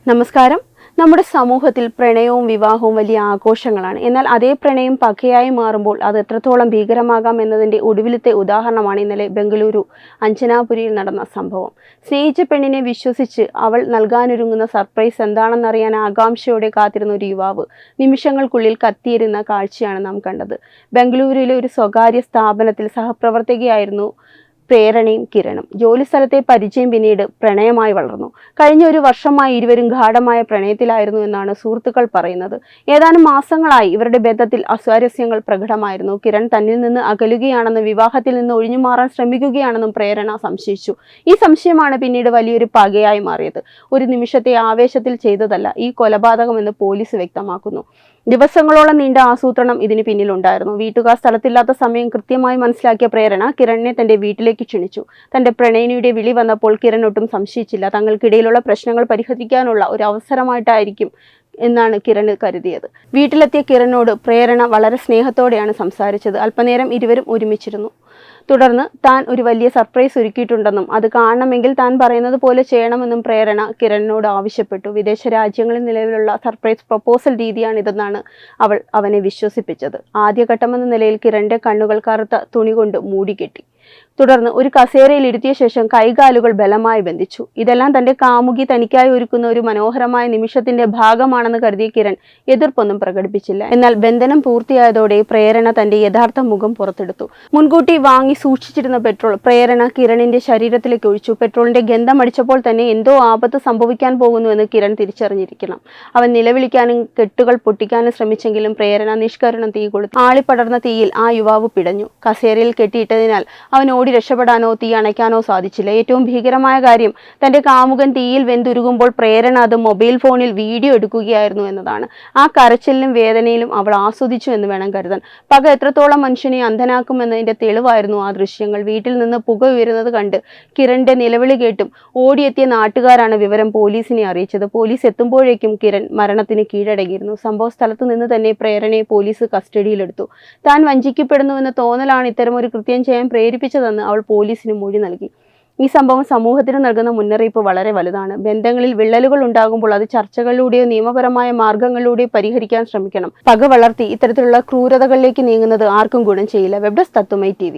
നമസ്കാരം. നമ്മുടെ സമൂഹത്തിൽ പ്രണയവും വിവാഹവും വലിയ ആഘോഷങ്ങളാണ്. എന്നാൽ അതേ പ്രണയം പകയായി മാറുമ്പോൾ അത് എത്രത്തോളം ഭീകരമാകാം എന്നതിൻ്റെ ഒടുവിലത്തെ ഉദാഹരണമാണ് ഇന്നലെ ബംഗളൂരു അഞ്ജനാപുരിയിൽ നടന്ന സംഭവം. സ്നേഹിച്ച പെണ്ണിനെ വിശ്വസിച്ച് അവൾ നൽകാനൊരുങ്ങുന്ന സർപ്രൈസ് എന്താണെന്നറിയാൻ ആകാംക്ഷയോടെ കാത്തിരുന്ന ഒരു യുവാവ് നിമിഷങ്ങൾക്കുള്ളിൽ കത്തിയിരുന്ന കാഴ്ചയാണ് നാം കണ്ടത്. ബംഗളൂരുവിലെ ഒരു സ്വകാര്യ സ്ഥാപനത്തിൽ സഹപ്രവർത്തകയായിരുന്നു പ്രേരണയും കിരണും. ജോലിസ്ഥലത്തെ പരിചയം പിന്നീട് പ്രണയമായി വളർന്നു. കഴിഞ്ഞ ഒരു വർഷമായി ഇരുവരും ഗാഢമായ പ്രണയത്തിലായിരുന്നു എന്നാണ് സുഹൃത്തുക്കൾ പറയുന്നത്. ഏതാനും മാസങ്ങളായി ഇവരുടെ ബന്ധത്തിൽ അസ്വാരസ്യങ്ങൾ പ്രകടമായിരുന്നു. കിരൺ തന്നിൽ നിന്ന് അകലുകയാണെന്നും വിവാഹത്തിൽ നിന്ന് ഒഴിഞ്ഞുമാറാൻ ശ്രമിക്കുകയാണെന്നും പ്രേരണ സംശയിച്ചു. ഈ സംശയമാണ് പിന്നീട് വലിയൊരു പകയായി മാറിയത്. ഒരു നിമിഷത്തെ ആവേശത്തിൽ ചെയ്തതല്ല ഈ കൊലപാതകമെന്ന് പോലീസ് വ്യക്തമാക്കുന്നു. ദിവസങ്ങളോളം നീണ്ട ആസൂത്രണം ഇതിന് പിന്നിലുണ്ടായിരുന്നു. വീട്ടുകാർ സ്ഥലത്തില്ലാത്ത സമയം കൃത്യമായി മനസ്സിലാക്കിയ പ്രേരണ കിരണിനെ തന്റെ വീട്ടിലേക്ക് ക്ഷണിച്ചു. തന്റെ പ്രണയിനിയുടെ വിളി വന്നപ്പോൾ കിരൺ ഒട്ടും സംശയിച്ചില്ല. തങ്ങൾക്കിടയിലുള്ള പ്രശ്നങ്ങൾ പരിഹരിക്കാനുള്ള ഒരു അവസരമായിട്ടായിരിക്കും എന്നാണ് കിരണ് കരുതിയത്. വീട്ടിലെത്തിയ കിരണിനോട് പ്രേരണ വളരെ സ്നേഹത്തോടെയാണ് സംസാരിച്ചത്. അല്പനേരം ഇരുവരും ഒരുമിച്ചിരുന്നു. തുടർന്ന് താൻ ഒരു വലിയ സർപ്രൈസ് ഒരുക്കിയിട്ടുണ്ടെന്നും അത് കാണണമെങ്കിൽ താൻ പറയുന്നത് പോലെ ചെയ്യണമെന്നും പ്രേരണ കിരണിനോട് ആവശ്യപ്പെട്ടു. വിദേശ രാജ്യങ്ങളിൽ നിലവിലുള്ള സർപ്രൈസ് പ്രപ്പോസൽ രീതിയാണിതെന്നാണ് അവൾ അവനെ വിശ്വസിപ്പിച്ചത്. ആദ്യഘട്ടമെന്ന നിലയിൽ കിരണിന്റെ കണ്ണുകൾ കറുത്ത തുണി കൊണ്ട് മൂടിക്കെട്ടി. തുടർന്ന് ഒരു കസേരയിൽ ഇരുത്തിയ ശേഷം കൈകാലുകൾ ബലമായി ബന്ധിച്ചു. ഇതെല്ലാം തന്റെ കാമുകി തനിക്കായി ഒരുക്കുന്ന ഒരു മനോഹരമായ നിമിഷത്തിന്റെ ഭാഗമാണെന്ന് കരുതിയ കിരൺ എതിർപ്പൊന്നും പ്രകടിപ്പിച്ചില്ല. എന്നാൽ ബന്ധനം പൂർത്തിയായതോടെ പ്രേരണ തന്റെ യഥാർത്ഥ മുഖം പുറത്തെടുത്തു. മുൻകൂട്ടി വാങ്ങി സൂക്ഷിച്ചിരുന്ന പെട്രോൾ പ്രേരണ കിരണിന്റെ ശരീരത്തിലേക്ക് ഒഴിച്ചു. പെട്രോളിന്റെ ഗന്ധം അടിച്ചപ്പോൾ തന്നെ എന്തോ ആപത്ത് സംഭവിക്കാൻ പോകുന്നുവെന്ന് കിരൺ തിരിച്ചറിഞ്ഞിരിക്കണം. അവൻ നിലവിളിക്കാനും കെട്ടുകൾ പൊട്ടിക്കാനും ശ്രമിച്ചെങ്കിലും പ്രേരണ നിഷ്കരുണം തീ കൊളുത്തി. ആളിപ്പടർന്ന തീയിൽ ആ യുവാവ് പിടഞ്ഞു. കസേരയിൽ കെട്ടിയിട്ടതിനാൽ അവൻ ഓടി രക്ഷപ്പെടാനോ തീ അണയ്ക്കാനോ സാധിച്ചില്ല. ഏറ്റവും ഭീകരമായ കാര്യം തന്റെ കാമുകൻ തീയിൽ വെന്തുരുകുമ്പോൾ പ്രേരണ അത് മൊബൈൽ ഫോണിൽ വീഡിയോ എടുക്കുകയായിരുന്നു എന്നതാണ്. ആ കരച്ചിലിലും വേദനയിലും അവൾ ആസ്വദിച്ചു എന്ന് വേണം കരുതാൻ. പക എത്രത്തോളം മനുഷ്യനെ അന്ധനാക്കുമെന്നതിന്റെ തെളിവായിരുന്നു ആ ദൃശ്യങ്ങൾ. വീട്ടിൽ നിന്ന് പുക ഉയരുന്നത് കണ്ട് കിരണിന്റെ നിലവിളി കേട്ടും ഓടിയെത്തിയ നാട്ടുകാരാണ് വിവരം പോലീസിനെ അറിയിച്ചത്. പോലീസ് എത്തുമ്പോഴേക്കും കിരൺ മരണത്തിന് കീഴടങ്ങിയിരുന്നു. സംഭവ സ്ഥലത്ത് നിന്ന് തന്നെ പ്രേരണയെ പോലീസ് കസ്റ്റഡിയിലെടുത്തു. താൻ വഞ്ചിക്കപ്പെടുന്നുവെന്ന തോന്നലാണ് ഇത്തരമൊരു കൃത്യം ചെയ്യാൻ പ്രേരിപ്പിച്ചതെന്ന് അവൾ പോലീസിന് മൊഴി നൽകി. ഈ സംഭവം സമൂഹത്തിന് നൽകുന്ന മുന്നറിയിപ്പ് വളരെ വലുതാണ്. ബന്ധങ്ങളിൽ വിള്ളലുകൾ ഉണ്ടാകുമ്പോൾ അത് ചർച്ചകളിലൂടെയോ നിയമപരമായ മാർഗങ്ങളിലൂടെയോ പരിഹരിക്കാൻ ശ്രമിക്കണം. പക വളർത്തി ഇത്തരത്തിലുള്ള ക്രൂരതകളിലേക്ക് നീങ്ങുന്നത് ആർക്കും ഗുണം ചെയ്യില്ല. വെബ് ഡെസ്ക് തത്വമൈ TV.